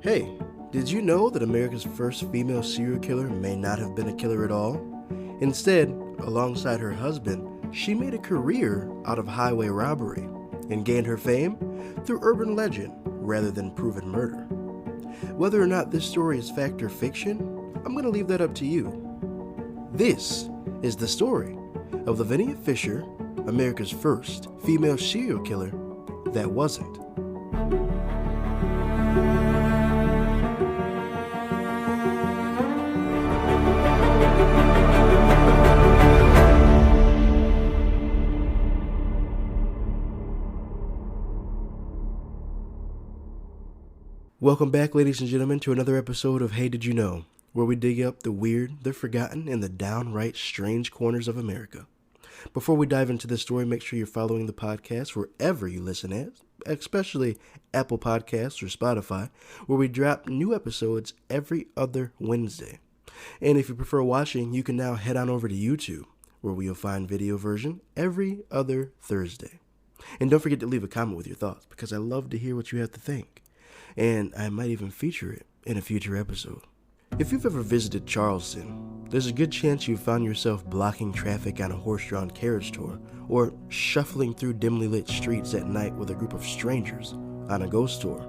Hey, did you know that America's first female serial killer may not have been a killer at all? Instead, alongside her husband, she made a career out of highway robbery and gained her fame through urban legend rather than proven murder. Whether or not this story is fact or fiction, I'm going to leave that up to you. This is the story of Lavinia Fisher, America's first female serial killer that wasn't. Welcome back, ladies and gentlemen, to another episode of Hey Did You Know, where we dig up the weird, the forgotten, and the downright strange corners of America. Before we dive into this story, make sure you're following the podcast wherever you listen at, especially Apple Podcasts or Spotify, where we drop new episodes every other Wednesday. And if you prefer watching, you can now head on over to YouTube, where we'll find video version every other Thursday. And don't forget to leave a comment with your thoughts, because I love to hear what you have to think. And I might even feature it in a future episode. If you've ever visited Charleston, there's a good chance you've found yourself blocking traffic on a horse-drawn carriage tour, or shuffling through dimly lit streets at night with a group of strangers on a ghost tour.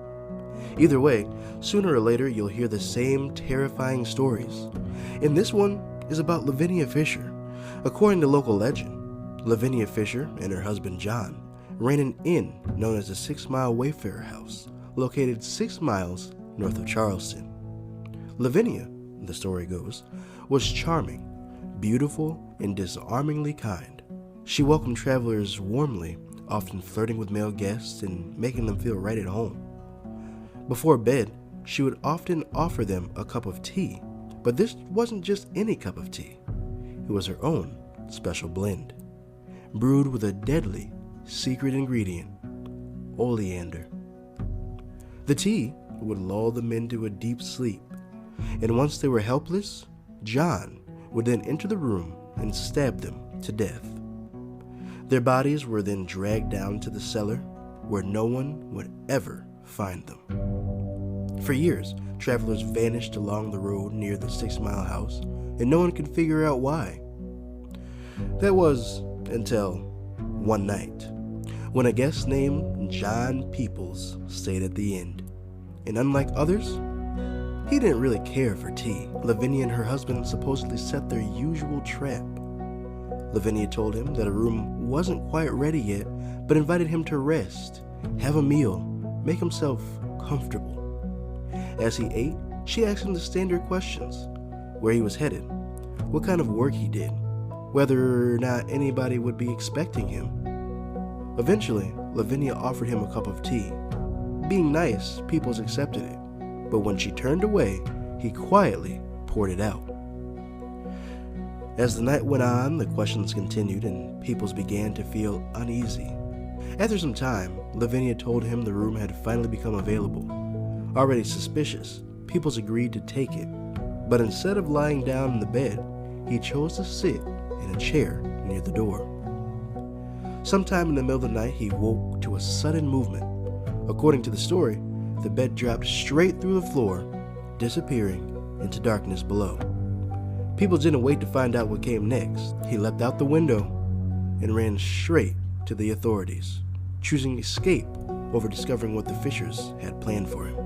Either way, sooner or later you'll hear the same terrifying stories. And this one is about Lavinia Fisher. According to local legend, Lavinia Fisher and her husband John ran an inn known as the 6 Mile Wayfarer House, located 6 miles north of Charleston. Lavinia, the story goes, was charming, beautiful, and disarmingly kind. She welcomed travelers warmly, often flirting with male guests and making them feel right at home. Before bed, she would often offer them a cup of tea, but this wasn't just any cup of tea. It was her own special blend, brewed with a deadly secret ingredient, oleander. The tea would lull them into a deep sleep, and once they were helpless, John would then enter the room and stab them to death. Their bodies were then dragged down to the cellar, where no one would ever find them. For years, travelers vanished along the road near the 6 Mile house, and no one could figure out why. That was until one night, when a guest named John Peoples stayed at the inn. And unlike others, he didn't really care for tea. Lavinia and her husband supposedly set their usual trap. Lavinia told him that a room wasn't quite ready yet, but invited him to rest, have a meal, make himself comfortable. As he ate, she asked him the standard questions: where he was headed, what kind of work he did, whether or not anybody would be expecting him. Eventually, Lavinia offered him a cup of tea. Being nice, Peoples accepted it, but when she turned away, he quietly poured it out. As the night went on, the questions continued, and Peoples began to feel uneasy. After some time, Lavinia told him the room had finally become available. Already suspicious, Peoples agreed to take it, but instead of lying down in the bed, he chose to sit in a chair near the door. Sometime in the middle of the night, he woke to a sudden movement. According to the story, the bed dropped straight through the floor, disappearing into darkness below. People didn't wait to find out what came next. He leapt out the window and ran straight to the authorities, choosing escape over discovering what the Fishers had planned for him.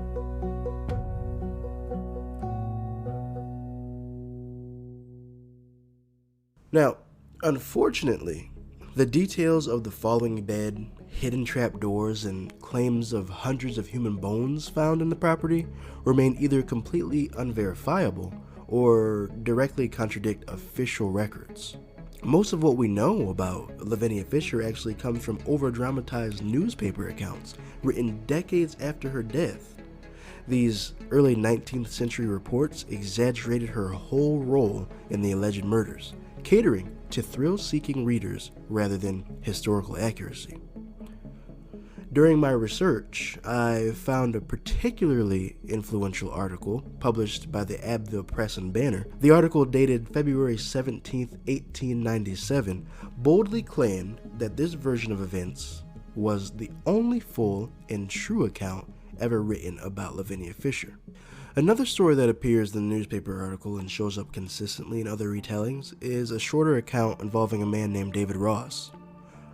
Now, unfortunately, the details of the falling bed, hidden trapdoors, and claims of hundreds of human bones found in the property remain either completely unverifiable or directly contradict official records. Most of what we know about Lavinia Fisher actually comes from over-dramatized newspaper accounts written decades after her death. These early 19th century reports exaggerated her whole role in the alleged murders, catering to thrill-seeking readers rather than historical accuracy. During my research, I found a particularly influential article published by the Abbeville Press and Banner. The article, dated February 17, 1897, boldly claimed that this version of events was the only full and true account ever written about Lavinia Fisher. Another story that appears in the newspaper article and shows up consistently in other retellings is a shorter account involving a man named David Ross.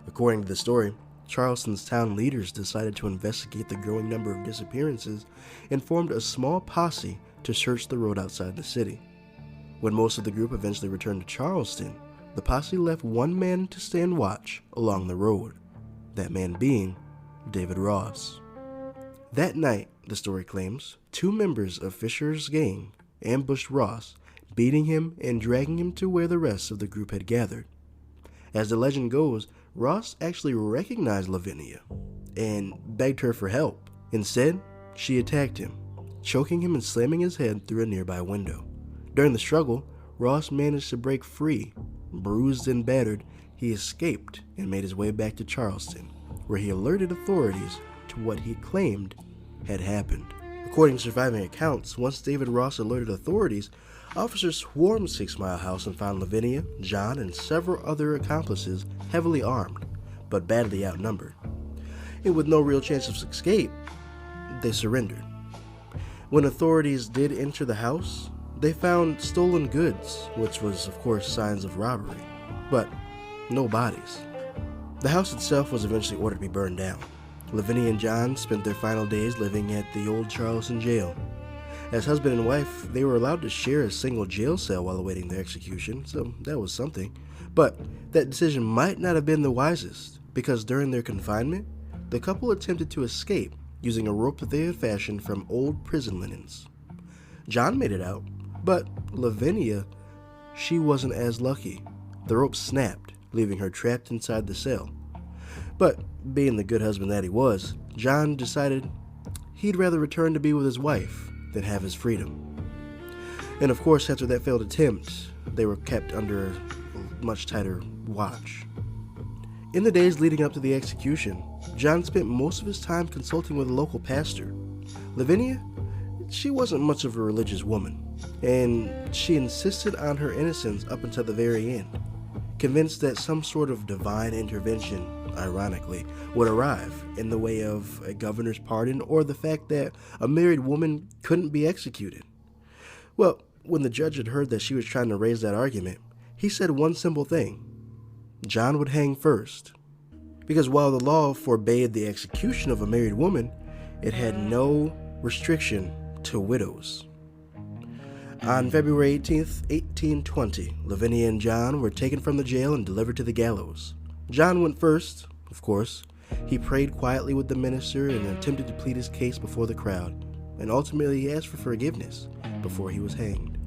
According to the story, Charleston's town leaders decided to investigate the growing number of disappearances and formed a small posse to search the road outside the city. When most of the group eventually returned to Charleston, the posse left one man to stand watch along the road, that man being David Ross. That night, the story claims, 2 members of Fisher's gang ambushed Ross, beating him and dragging him to where the rest of the group had gathered. As the legend goes, Ross actually recognized Lavinia and begged her for help. Instead, she attacked him, choking him and slamming his head through a nearby window. During the struggle, Ross managed to break free. Bruised and battered, he escaped and made his way back to Charleston, where he alerted authorities to what he claimed had happened. According to surviving accounts, once David Ross alerted authorities, officers swarmed 6 Mile House and found Lavinia, John, and several other accomplices heavily armed, but badly outnumbered. And with no real chance of escape, they surrendered. When authorities did enter the house, they found stolen goods, which was of course signs of robbery, but no bodies. The house itself was eventually ordered to be burned down. Lavinia and John spent their final days living at the old Charleston jail. As husband and wife, they were allowed to share a single jail cell while awaiting their execution, so that was something. But that decision might not have been the wisest, because during their confinement, the couple attempted to escape using a rope that they had fashioned from old prison linens. John made it out, but Lavinia, she wasn't as lucky. The rope snapped, leaving her trapped inside the cell. But being the good husband that he was, John decided he'd rather return to be with his wife than have his freedom. And of course, after that failed attempt, they were kept under a much tighter watch. In the days leading up to the execution, John spent most of his time consulting with a local pastor. Lavinia, she wasn't much of a religious woman, and she insisted on her innocence up until the very end, convinced that some sort of divine intervention, ironically, would arrive in the way of a governor's pardon or the fact that a married woman couldn't be executed. Well, when the judge had heard that she was trying to raise that argument, he said one simple thing: John would hang first. Because while the law forbade the execution of a married woman, it had no restriction to widows. On February 18th, 1820, Lavinia and John were taken from the jail and delivered to the gallows. John went first, of course. He prayed quietly with the minister and attempted to plead his case before the crowd, and ultimately he asked for forgiveness before he was hanged.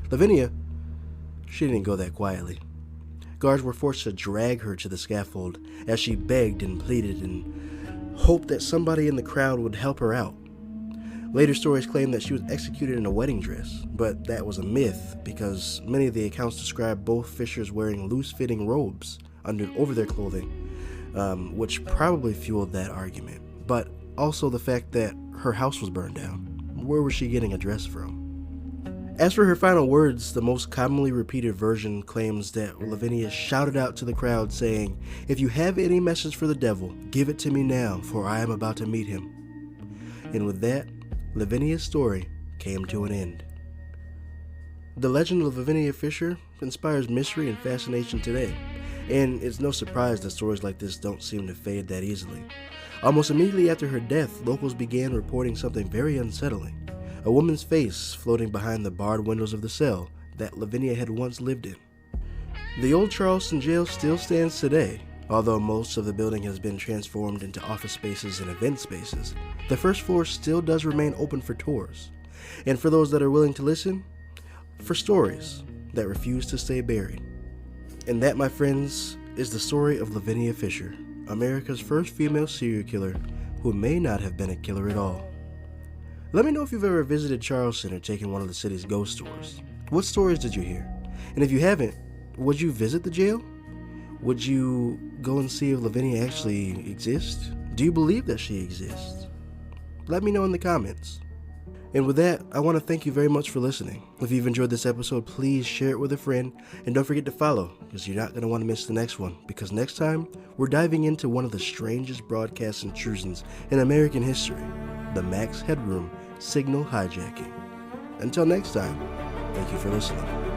Lavinia, she didn't go that quietly. Guards were forced to drag her to the scaffold as she begged and pleaded and hoped that somebody in the crowd would help her out. Later stories claim that she was executed in a wedding dress, but that was a myth because many of the accounts describe both Fishers wearing loose-fitting robes over their clothing, which probably fueled that argument. But also the fact that her house was burned down. Where was she getting a dress from? As for her final words, the most commonly repeated version claims that Lavinia shouted out to the crowd saying, "If you have any message for the devil, give it to me now, for I am about to meet him." And with that, Lavinia's story came to an end. The legend of Lavinia Fisher inspires mystery and fascination today, and it's no surprise that stories like this don't seem to fade that easily. Almost immediately after her death, locals began reporting something very unsettling: a woman's face floating behind the barred windows of the cell that Lavinia had once lived in. The old Charleston jail still stands today. Although most of the building has been transformed into office spaces and event spaces, the first floor still does remain open for tours. And for those that are willing to listen, for stories that refuse to stay buried. And that, my friends, is the story of Lavinia Fisher, America's first female serial killer who may not have been a killer at all. Let me know if you've ever visited Charleston or taken one of the city's ghost tours. What stories did you hear? And if you haven't, would you visit the jail? Would you go and see if Lavinia actually exists? Do you believe that she exists? Let me know in the comments. And with that, I want to thank you very much for listening. If you've enjoyed this episode, please share it with a friend, and don't forget to follow, because you're not going to want to miss the next one, because next time, we're diving into one of the strangest broadcast intrusions in American history, the Max Headroom signal hijacking. Until next time, thank you for listening.